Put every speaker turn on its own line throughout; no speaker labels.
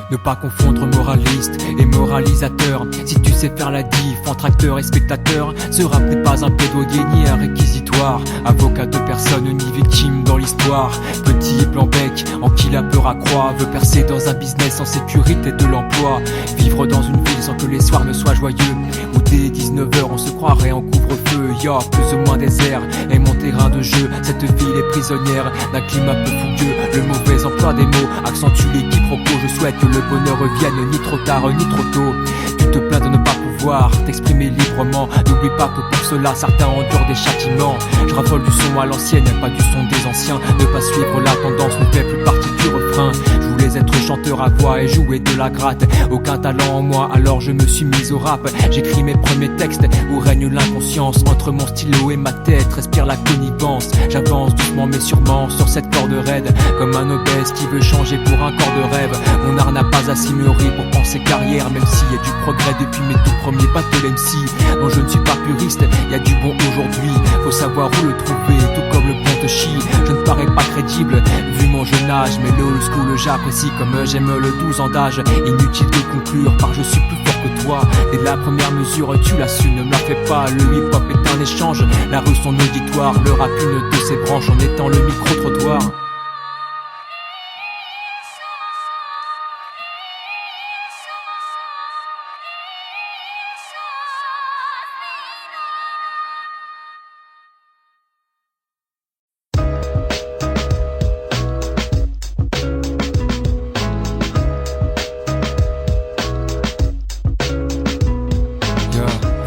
Ne pas confondre moraliste et moralisateur. Si tu sais faire la diff entre acteur et spectateur, ce rap n'est pas un plaidoyer ni un réquisitoire. Avocat de personne ni victime dans l'histoire. Petit et blanc bec, en qui la peur accroît. Veut percer dans un business en sécurité de l'emploi. Vivre dans une ville sans que les soirs ne soient joyeux. Où dès 19h on se croirait en couvre-feu. Y'a plus ou moins désert et mon terrain de jeu. Cette ville est prisonnière d'un climat peu fougueux. Le mauvais emploi des mots accentue les quiproquos. Je souhaite que le bonheur revienne ni trop tard ni trop tôt. Tu te plains de ne pas pouvoir t'exprimer librement. N'oublie pas que pour cela certains endurent des châtiments. Je raffole du son à l'ancienne, pas du son des anciens. Ne pas suivre la tendance ne fait plus partie du refrain. Je voulais être chanteur à voix et jouer de la gratte. Aucun talent en moi, alors je me suis mis au rap. J'écris mes premiers textes où règne l'inconscience. Entre mon stylo et ma tête respire la connivence. J'avance doucement mais sûrement sur cette corde raide. Comme un obèse qui veut changer pour un corps de rêve. Mon art n'a pas assez mûri pour penser carrière. Même s'il y a du progrès depuis mes tout premiers battles MC. Non, je ne suis pas puriste, y a du bon aujourd'hui. Faut savoir où le trouver, tout comme le bon te chie. Je ne parais pas crédible vu mon jeune âge, mais le old school j'apprécie comme j'aime le 12 ans d'âge. Inutile de conclure par je suis plus fort que toi. Dès la première mesure tu l'as su, ne me la fais pas. Le hip hop est un échange, la rue son auditoire. Le rap une de ses branches en étant le micro-trottoir.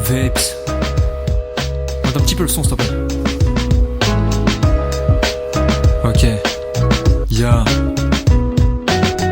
Vapes. Monte un petit peu le son s'il te plaît. Ok. Yeah.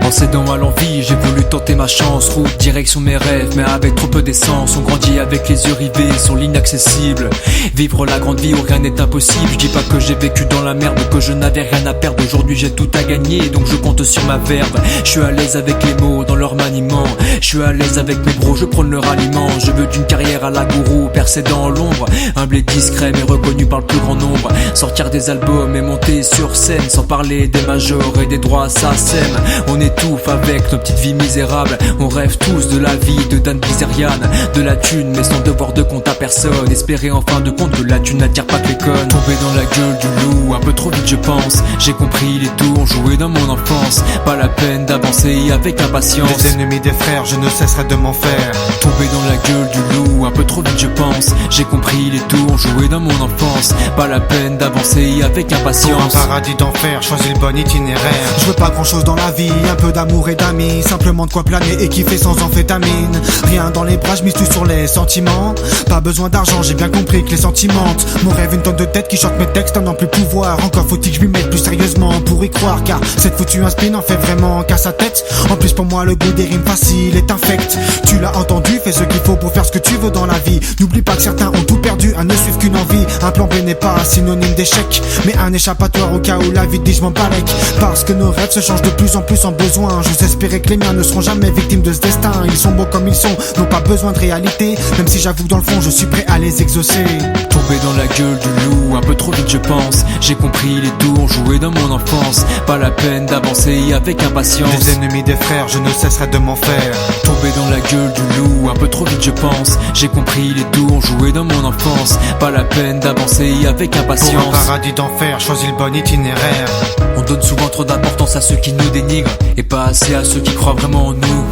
En cédant à l'envie, j'ai voulu tenter ma chance. Route, direction mes rêves, mais avec trop peu d'essence. On grandit avec les yeux rivés sur l'inaccessible. Vivre la grande vie où rien n'est impossible. Je dis pas que j'ai vécu dans la merde, que je n'avais rien à perdre. Aujourd'hui j'ai tout à gagner, donc je compte sur ma verve. Je suis à l'aise avec les mots dans leur maniement. Je suis à l'aise avec mes bros, je prône leur aliment. Je veux d'une carrière à la gourou, percée dans l'ombre. Humble et discret mais reconnu par le plus grand nombre. Sortir des albums et monter sur scène. Sans parler des majors et des droits, ça sème. On étouffe avec nos petites vies misérables. On rêve tous de la vie de Dan Bilzerian. De la thune mais sans devoir de compte à personne. Espérer en fin de compte que la thune n'attire pas que les connes. Tomber dans la gueule du loup, un peu trop vite je pense. J'ai compris les tours joués dans mon enfance. Pas la peine d'avancer avec impatience.
Des ennemis des frères, je ne cesserai de m'en faire.
Tomber dans la gueule du loup, un peu trop vite je pense. J'ai compris les tours joués dans mon enfance. Pas la peine d'avancer avec impatience.
Pour un paradis d'enfer, choisis le bon itinéraire. Je veux pas grand chose dans la vie, un peu d'amour et d'amis. Simplement de quoi planer et kiffer sans amphétamine. Rien dans les bras, je mise tout sur les sentiments. Pas besoin d'argent, j'ai bien compris que les sentiments. Mon rêve, une tonne de tête qui chante mes textes, n'en plus pouvoir. Encore faut-il que je m'y mette plus sérieusement pour y croire. Car cette foutue un spin en fait vraiment qu'à sa tête. En plus pour moi le goût des rimes faciles est infect. Tu l'as entendu, fais ce qu'il faut pour faire ce que tu veux dans la vie. N'oublie pas que certains ont tout perdu, un ne suivent qu'une envie. Un plan B n'est pas un synonyme d'échec, mais un échappatoire au cas où la vie te dit je m'en balèque. Parce que nos rêves se changent de plus en plus en besoin. J'ose espérer que les miens ne seront jamais victimes de ce destin. Ils sont beaux comme ils sont, n'ont pas besoin de réalité. Même si j'avoue que dans le fond je suis prêt à les exaucer.
Tomber dans la gueule du loup, un peu trop vite je pense. J'ai compris les tours joués dans mon enfance. Pas la peine d'avancer avec impatience.
Des ennemis des frères, je ne cesserai de m'en faire.
Tomber dans la gueule du loup, un peu trop vite je pense. J'ai compris les tours joués dans mon enfance. Pas la peine d'avancer avec impatience.
Pour un paradis d'enfer, choisis le bon itinéraire.
On donne souvent trop d'importance à ceux qui nous dénigrent et pas assez à ceux qui croient vraiment en nous.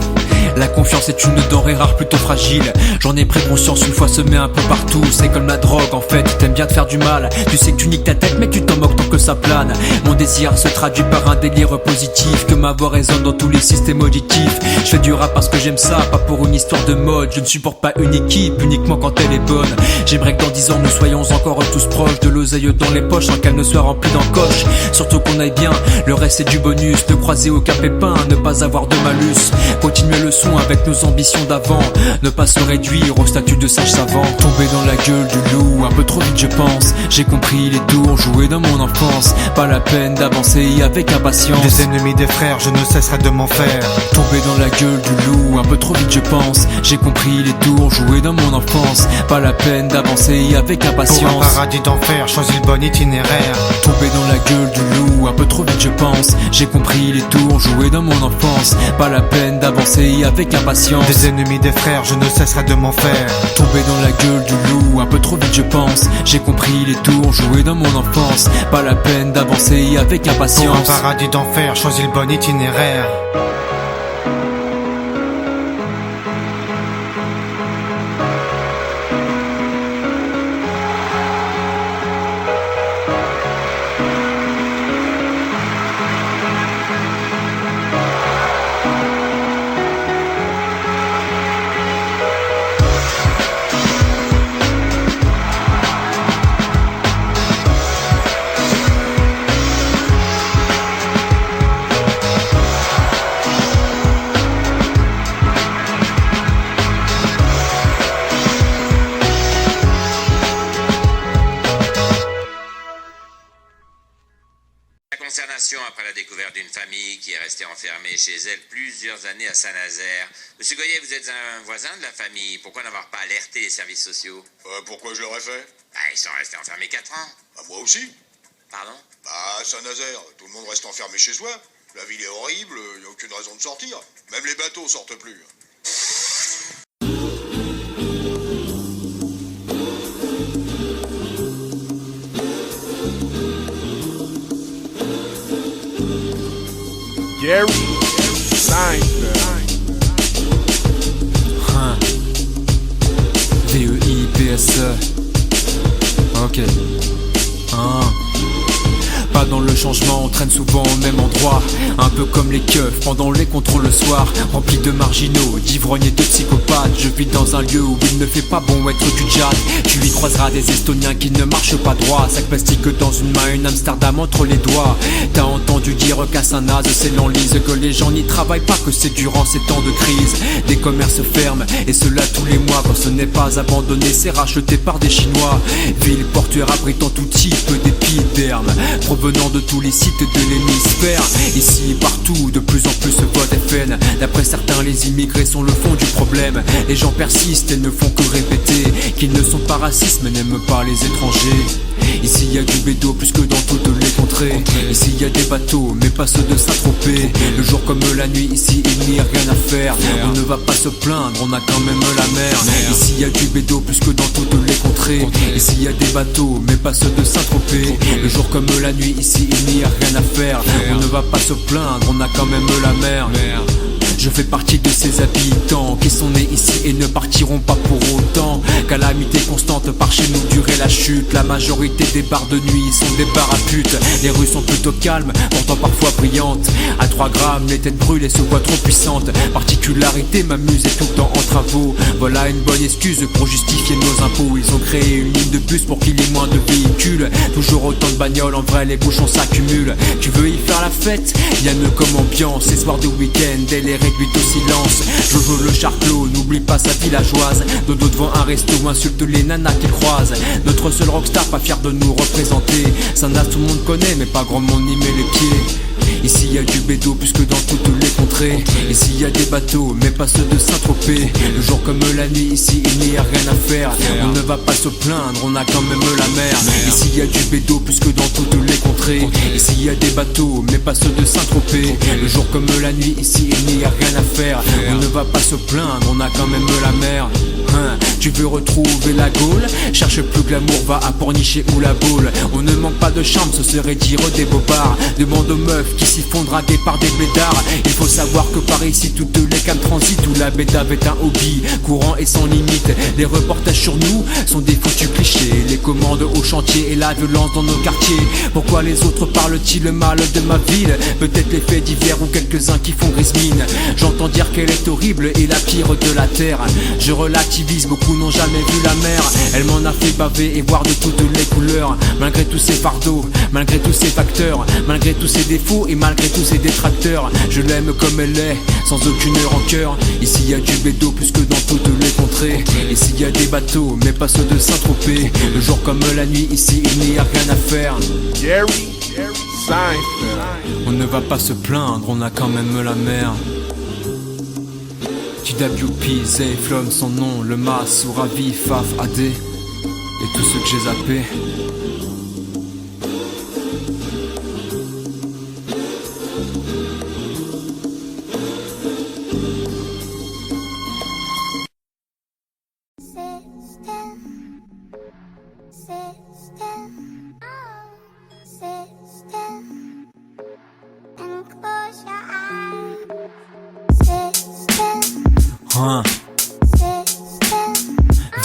La confiance est une denrée rare plutôt fragile. J'en ai pris conscience une fois semée un peu partout. C'est comme la drogue en fait, t'aimes bien te faire du mal. Tu sais que tu niques ta tête mais tu t'en moques tant que ça plane. Mon désir se traduit par un délire positif. Que ma voix résonne dans tous les systèmes auditifs. Je fais du rap parce que j'aime ça, pas pour une histoire de mode. Je ne supporte pas une équipe uniquement quand elle est bonne. J'aimerais que dans 10 ans nous soyons encore tous proches. De l'oseille dans les poches sans qu'elle ne soit remplie d'encoche. Surtout qu'on aille bien, le reste c'est du bonus. Ne croiser aucun pépin, ne pas avoir de malus. Continuer le son façon avec nos ambitions d'avant. Ne pas se réduire au statut de sage savant. Tomber dans la gueule du loup, un peu trop vite je pense. J'ai compris les tours joués dans mon enfance. Pas la peine d'avancer avec impatience.
Des ennemis, des frères, je ne cesserai de m'en faire.
Tomber dans la gueule du loup, un peu trop vite je pense. J'ai compris les tours joués dans mon enfance. Pas la peine d'avancer avec impatience.
Pour un paradis d'enfer, choisis le bon itinéraire.
Tomber dans la gueule du loup, un peu trop vite je pense. J'ai compris les tours joués dans mon enfance. Pas la peine d'avancer avec impatience.
Des ennemis, des frères, je ne cesserai de m'en faire.
Tomber dans la gueule du loup, un peu trop vite je pense. J'ai compris les tours joués dans mon enfance. Pas la peine d'avancer avec impatience.
Pour un paradis d'enfer, choisis le bon itinéraire.
Consternation après la découverte d'une famille qui est restée enfermée chez elle plusieurs années à Saint-Nazaire. Monsieur Goyer, vous êtes un voisin de la famille. Pourquoi n'avoir pas alerté les services sociaux?
Pourquoi je l'aurais fait?
Ils sont restés enfermés 4 ans.
Moi aussi.
Pardon?
À Saint-Nazaire, tout le monde reste enfermé chez soi. La ville est horrible, il n'y a aucune raison de sortir. Même les bateaux sortent plus.
Gary Seinfeld.
V-E-I-P-S-E. Ok. Pas dans le changement, on traîne souvent au même endroit. Un peu comme les keufs pendant les contrôles le soir. Rempli de marginaux, d'ivrognes et de psychopathes. Je vis dans un lieu où il ne fait pas bon être du jack. Tu y croiseras des Estoniens qui ne marchent pas droit. Sac plastique dans une main, une Amsterdam entre les doigts. T'as entendu dire qu'à Saint-Nazaire c'est l'enlise, que les gens n'y travaillent pas, que c'est durant ces temps de crise. Des commerces ferment, et cela tous les mois. Quand ce n'est pas abandonné, c'est racheté par des Chinois. Ville portuaire abritant tout type d'épidermes, venant de tous les sites de l'hémisphère. Ici et partout, de plus en plus se vote FN. D'après certains, les immigrés sont le fond du problème. Les gens persistent et ne font que répéter qu'ils ne sont pas racistes mais n'aiment pas les étrangers. Ici y a du bédo plus que dans toutes les contrées. Ici y a des bateaux mais pas ceux de Saint-Tropez. Le jour comme la nuit, ici il n'y a rien à faire. On ne va pas se plaindre, on a quand même la mer. Ici y a du bédo plus que dans toutes les contrées. Ici y a des bateaux mais pas ceux de Saint-Tropez. Le jour comme la nuit, ici il n'y a rien à faire. On ne va pas se plaindre, on a quand même la mer. Je fais partie de ces habitants qui sont nés ici et ne partiront pas pour autant. Calamité constante par chez nous, durer la chute. La majorité des bars de nuit sont des bars à putes. Les rues sont plutôt calmes, pourtant parfois brillantes. À 3 grammes, les têtes brûlent et se voient trop puissantes. Particularité, m'amuser tout le temps en travaux. Voilà une bonne excuse pour justifier nos impôts. Ils ont créé une ligne de bus pour qu'il y ait moins de véhicules. Toujours autant de bagnoles, en vrai les bouchons s'accumulent. Tu veux y faire la fête? Y'a mieux comme ambiance. Ces soirs de week-end, elle est réduite au silence. Jojo le charclos, n'oublie pas sa villageoise. Dodo devant un resto, insulte les nanas qu'il croise. Notre seul rockstar, pas fier de nous représenter. Saint-Nazaire tout le monde connaît, mais pas grand monde n'y met les pieds. Ici y a du bédo plus que dans toutes les contrées. Ici y a des bateaux mais pas ceux de Saint-Tropez. Le jour comme la nuit, ici il n'y a rien à faire. On ne va pas se plaindre, on a quand même la mer. Ici y a du bédo plus que dans toutes les contrées. Ici y a des bateaux mais pas ceux de Saint-Tropez. Le jour comme la nuit, ici il n'y a rien à faire. On ne va pas se plaindre, on a quand même la mer. Tu veux retrouver la Gaule? Cherche plus glamour, va à Pornichet ou la Baule. On ne manque pas de chambre, ce serait dire des bobards. Demande aux meufs qui s'y font draguer par des blédards. Il faut savoir que par ici toutes les cams transitent, où la bédave est un hobby courant et sans limite. Les reportages sur nous sont des foutus clichés. Les commandes au chantier et la violence dans nos quartiers. Pourquoi les autres parlent-ils mal de ma ville? Peut-être les faits divers ou quelques-uns qui font grise mine. J'entends dire qu'elle est horrible et la pire de la terre. Je relativise vise, beaucoup n'ont jamais vu la mer. Elle m'en a fait baver et voir de toutes les couleurs. Malgré tous ses fardeaux, malgré tous ses facteurs, malgré tous ses défauts et malgré tous ses détracteurs, je l'aime comme elle est, sans aucune rancœur. Ici y a du bédo plus que dans toutes les contrées. Ici y a des bateaux, mais pas ceux de Saint-Tropez. Le jour comme la nuit, ici il n'y a rien à faire.
Gary Seinfeld.
On ne va pas se plaindre, on a quand même la mer. TWP, Zay, Flom, son nom, le Mas, Souravi, Faf, AD et tous ceux que j'ai zappés.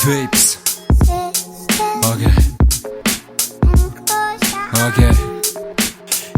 Vapes. Ok.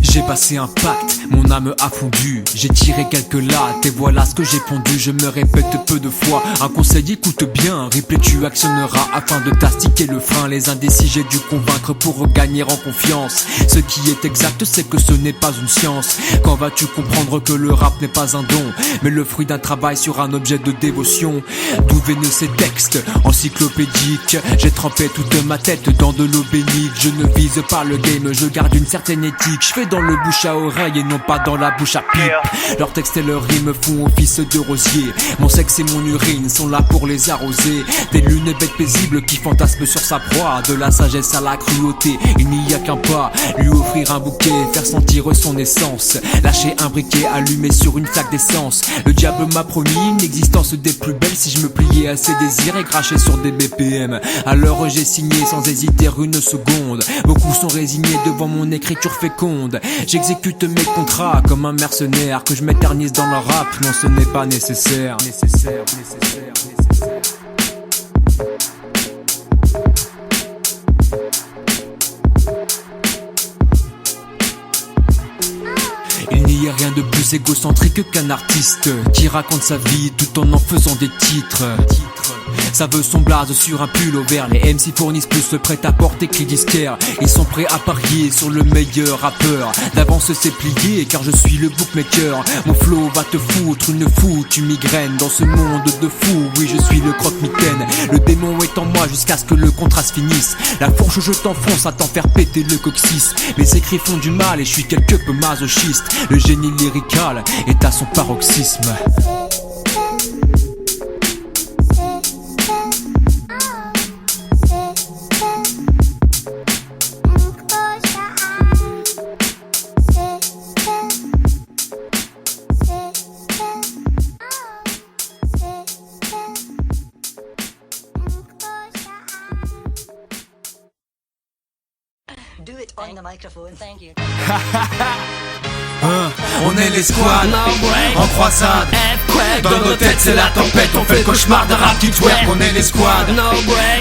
J'ai passé un pacte, mon âme a fondu. J'ai tiré quelques lattes et voilà ce que j'ai pondu. Je me répète peu de fois, un conseil écoute bien. Replay tu actionneras afin de t'astiquer le frein. Les indécis j'ai dû convaincre pour regagner en confiance. Ce qui est exact c'est que ce n'est pas une science. Quand vas-tu comprendre que le rap n'est pas un don, mais le fruit d'un travail sur un objet de dévotion. D'où viennent ces textes encyclopédiques? J'ai trempé toute ma tête dans de l'eau bénite. Je ne vise pas le game, je garde une certaine éthique. Je fais dans le bouche à oreille et non pas dans la bouche à pipe. Leurs textes et leurs rimes font office de rosier. Mon sexe et mon urine sont là pour les arroser. Des lunes bêtes paisibles qui fantasment sur sa proie. De la sagesse à la cruauté, il n'y a qu'un pas. Lui offrir un bouquet, faire sentir son essence. Lâcher un briquet allumé sur une flaque d'essence. Le diable m'a promis une existence des plus belles si je me pliais à ses désirs et crachais sur des BPM. Alors j'ai signé sans hésiter une seconde. Beaucoup sont résignés devant mon écriture féconde. J'exécute mes contrats comme un mercenaire. Que je m'éternise dans le rap, non ce n'est pas nécessaire. Il n'y a rien de plus égocentrique qu'un artiste qui raconte sa vie tout en faisant des titres. Ça veut son blaze sur un pull au vert. Les MC fournissent plus le prêt-à-porter que les disquaires. Ils sont prêts à parier sur le meilleur rappeur. D'avance c'est plié car je suis le bookmaker. Mon flow va te foutre une foutue migraine. Dans ce monde de fous, oui je suis le croque-mitaine. Le démon est en moi jusqu'à ce que le contrat se finisse. La fourche je t'enfonce à t'en faire péter le coccyx. Mes écrits font du mal et je suis quelque peu masochiste. Le génie lyrical est à son paroxysme.
Do it on the microphone. Thank you.
On est les squads en croisade. Dans nos têtes c'est la tempête. On fait le cauchemar d'un rap qui twerk. On est les squads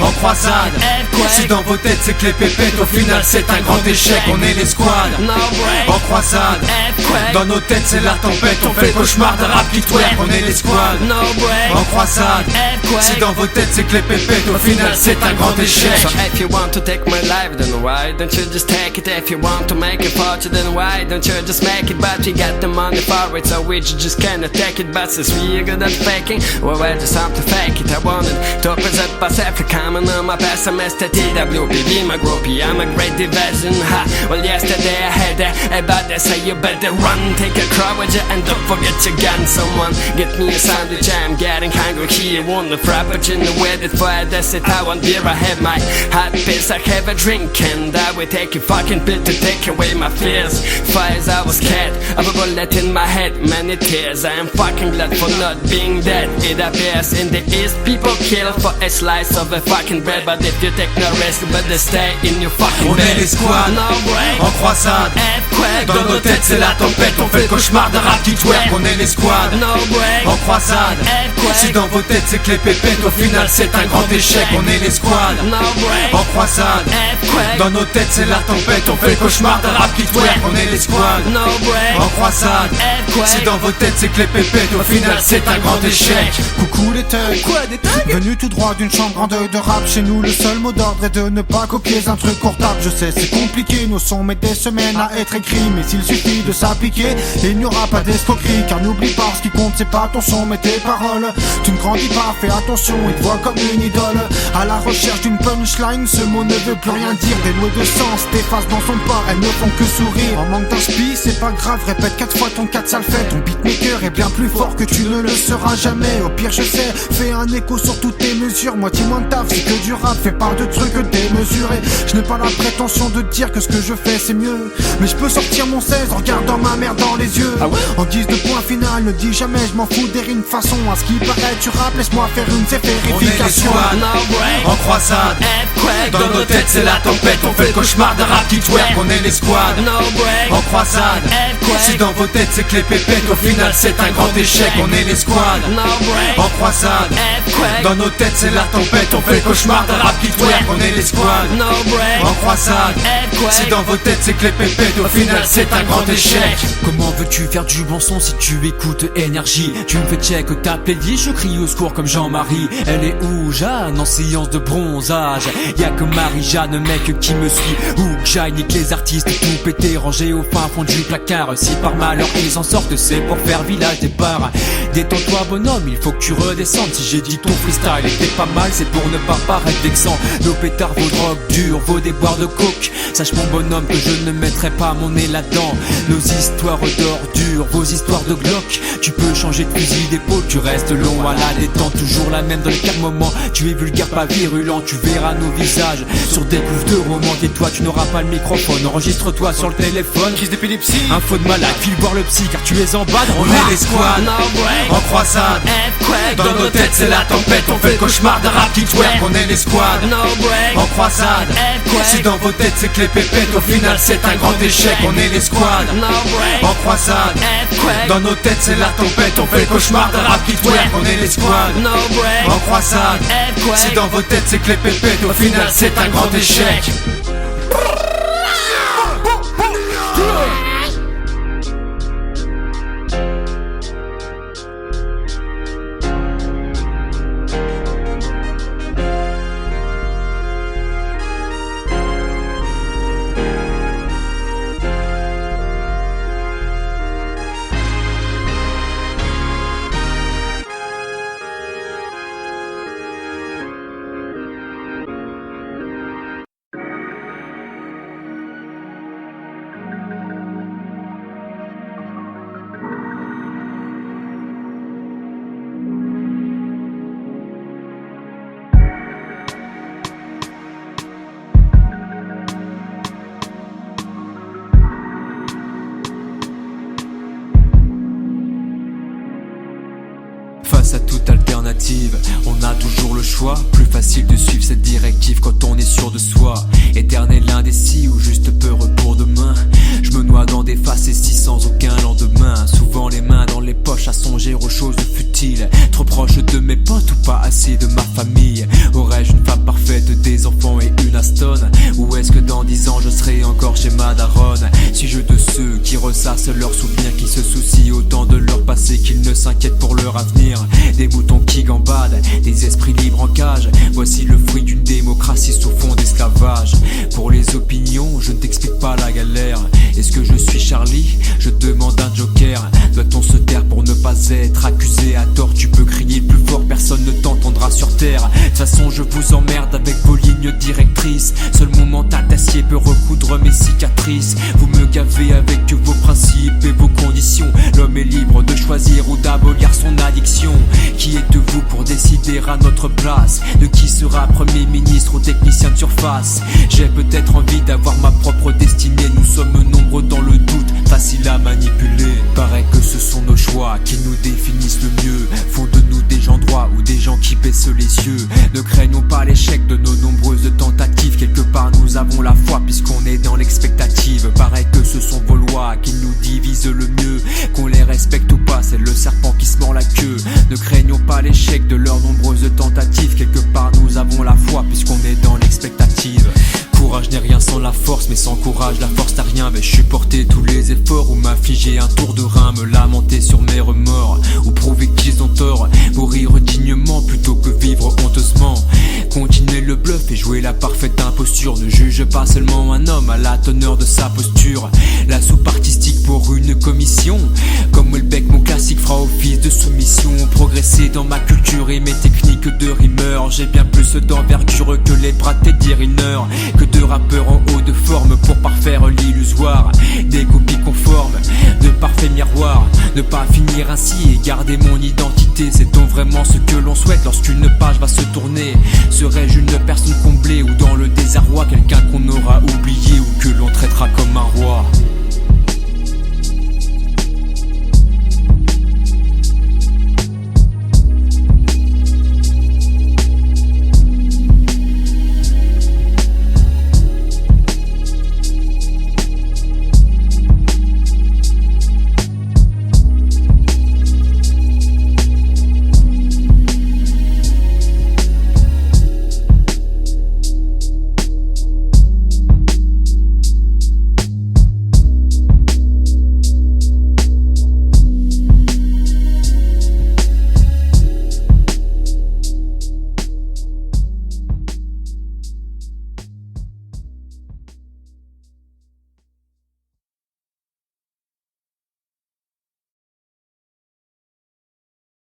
en croisade. Si dans vos têtes c'est que les pépettes, au final c'est un grand échec. On est les squads en croisade. Dans nos têtes c'est la tempête. On fait le cauchemar d'un rap qui twerk. On est les squads en croisade. Si dans vos têtes c'est que les pépettes, au final c'est un grand échec.
So if you want to take my life, then why don't you just take it? If you want to make it party, then why don't you just make it? But we got the money for it, so we just cannot take it. But since we're good at faking, well, we're just have to fake it. I wanted to present myself, coming on my best semester. TWP, my groupie, I'm a great division. Ha, well, yesterday I had everybody say you better run, take a crowd with you, and don't forget your gun. Someone get me a sandwich, I'm getting hungry here. Want the frappuccino with it, for that's it. I want beer, I have my hot pills, I have a drink, and I will take a fucking pill to take away my fears. Fires, I was scared of a bullet in my head, many tears. I am fucking glad for not being dead. It appears in the east, people kill for a slice of a fucking bread. But if you take no risk, better stay in your fucking
On
bed.
est les squads
No break,
en croisade.
quack.
Dans nos têtes c'est la tempête, on fait le cauchemar d'un rap qui twerk. On est les squads,
No break,
en croisade.
earthquake.
Si dans vos têtes c'est que les pépettes, au final c'est un grand échec. On est les squads,
No break,
en croisade.
earthquake.
Dans nos têtes c'est la tempête, on fait le cauchemar d'un rap qui twerk. On est les squads,
No break,
en croisade.
earthquake.
Si dans vos têtes c'est que les pépettes, au final c'est un grand échec. Coucou les thugs,
Quoi, des tags?
venu tout droit d'une chambre en deuil de rap. Chez nous le seul mot d'ordre est de ne pas copier un truc portable. Je sais c'est compliqué, nos sons mettent des semaines à être écrits. Mais s'il suffit de s'appliquer, il n'y aura pas d'escroquerie. Car n'oublie pas, ce qui compte c'est pas ton son mais tes paroles. Tu ne grandis pas, fais attention, il te voit comme une idole. À la recherche d'une punchline, ce mot ne veut plus rien dire. Dénué de sens, tes faces dans son pas, elles ne font que sourire. En manque d'inspi, c'est pas grave, répète 4 fois ton 4 ça le fait. Ton beatmaker est bien plus fort que tu ne le seras jamais. Au pire je sais, fais un écho sur toutes tes mesures. Moitié moins de taf, c'est que du rap, fais pas de trucs démesurés. Je n'ai pas la prétention de dire que ce que je fais c'est mieux, mais je peux sortir mon 16 en regardant ma mère dans les yeux. En guise de point final, ne dis jamais je m'en fous des rimes. Façon à ce qui paraît tu rappes, laisse-moi faire une vérification.
No break,
En croisade,
earthquake.
dans nos têtes c'est la tempête, on fait le cauchemar d'un rap qui twerk. On est les squads,
No break,
en croisade. Si
earthquake.
dans vos têtes c'est que les pépettes, au final c'est un grand échec. On est les squads,
No break,
en croisade.
earthquake.
Dans nos têtes c'est la tempête, on fait le cauchemar d'un rap qui twerk. On est les squads,
No break,
en croisade.
earthquake.
Si dans vos têtes c'est que les pépettes, au final c'est un grand échec.
Comment veux-tu faire du bon son si tu écoutes énergie? Tu me fais check ta playlist, je crie au secours comme Jean-Marie. Elle est où, Jeanne, en séance de bronzage? Y'a que Marie-Jeanne, mec, qui me suit. Où que j'aille, nique les artistes, tout pété, rangé au fin fond du placard. Si par malheur ils en sortent, c'est pour faire village départ. Détends-toi bonhomme, il faut que tu redescendes. Si j'ai dit ton freestyle était pas mal, c'est pour ne pas paraître vexant. Nos pétards, vos drogues dures, vos déboires de coke. Sache mon bonhomme que je ne mettrai pas mon nez là-dedans. Nos histoires d'ordures, vos histoires de Glock. Tu peux changer de fusil d'épaule, tu restes long à la détente. Toujours la même dans les quatre moments. Tu es vulgaire, pas virulent, tu verras nos visages sur des couches de romans. Et toi tu n'auras pas le microphone, enregistre-toi sur le téléphone.
Crise d'épilepsie,
Info de malade, file voir le psy car tu es en bas.
on est les squads,
No break,
en croisade.
earthquake.
Dans nos têtes c'est la tempête, on fait le cauchemar d'un rap qui twerk. On est les squads,
No break,
en croisade.
earthquake.
Si dans vos têtes c'est que les pépettes, au final c'est un grand échec. On est les squads,
No break,
en croisade.
earthquake.
Dans nos têtes c'est la tempête, on fait le cauchemar d'un rap qui twerk. On est les squads,
No break,
en croisade.
earthquake.
Si dans vos têtes c'est que les pépettes, au final c'est un grand échec.
Face à toute alternative, on a toujours le choix. Plus facile de suivre cette directive quand on est sûr de soi. Éternel indécis ou juste peur pour demain. Je me noie dans des facéties sans aucun lendemain. Souvent les mains dans les poches à songer aux choses futiles. Trop proche de mes potes ou pas assez de ma famille. Aurais-je une femme parfaite, des enfants et une Aston? Ou est-ce que dans 10 ans je serai encore chez ma daronne? Suis-je de ceux qui ressassent leurs souvenirs, qui se soucient autant de leur passé qu'ils ne s'inquiètent pour leur avenir? Des moutons qui gambadent, des esprits libres en cage. Voici le fruit d'une démocratie sous fond d'esclavage. Pour les opinions, je ne t'explique pas la galère. Est-ce que je suis Charlie? Je demande un joker. Doit-on se taire pour ne pas être accusé à tort? Tu peux crier le plus fort, personne ne t'entendra sur terre. De toute façon je vous emmerde avec vos lignes directrices. Seul mon mental d'acier peut recoudre mes cicatrices. Vous me gavez avec vos principes et vos conditions. L'homme est libre de choisir ou d'abolir son addiction. Qui êtes-vous pour décider à notre place de qui sera premier ministre ou technicien de surface? J'ai peut-être envie d'avoir ma propre destinée. Nous sommes nombreux dans le doute, facile à manipuler. Paraît que ce sont nos choix qui nous définissent le mieux. Font de nous des gens droits ou des gens qui baissent les yeux. Ne craignons pas l'échec de nos nombreuses tentatives. Quelque part nous avons la foi puisqu'on est dans l'expectative. Paraît que ce sont vos lois foi qui nous divise le mieux. Qu'on les respecte ou pas, c'est le serpent qui se mord la queue. Ne craignons pas l'échec de leurs nombreuses tentatives. Quelque part nous avons la foi puisqu'on est dans l'expectative. Courage n'est rien sans la force, mais sans courage la force n'a rien. Vais-je supporter tous les efforts ou m'infliger un tour de rein, me lamenter sur mes remords ou prouver qu'ils ont tort, mourir dignement plutôt que vivre honteusement. Continuer le bluff et jouer la parfaite imposture. Ne juge pas seulement un homme à la teneur de sa posture. La soupe artistique pour une commission, comme Welbeck mon classique fera office de soumission. Progresser dans ma culture et mes techniques de rimeur. J'ai bien plus d'envergure que les bras de Teddy Riner, que de rappeurs en haut de forme pour parfaire l'illusoire. Des copies conformes, de parfaits miroirs. Ne pas finir ainsi et garder mon identité, c'est donc vraiment ce que l'on souhaite lorsqu'une page va se tourner. Serais-je une personne comblée ou dans le désarroi quelqu'un qu'on aura oublié ou que l'on traitera comme un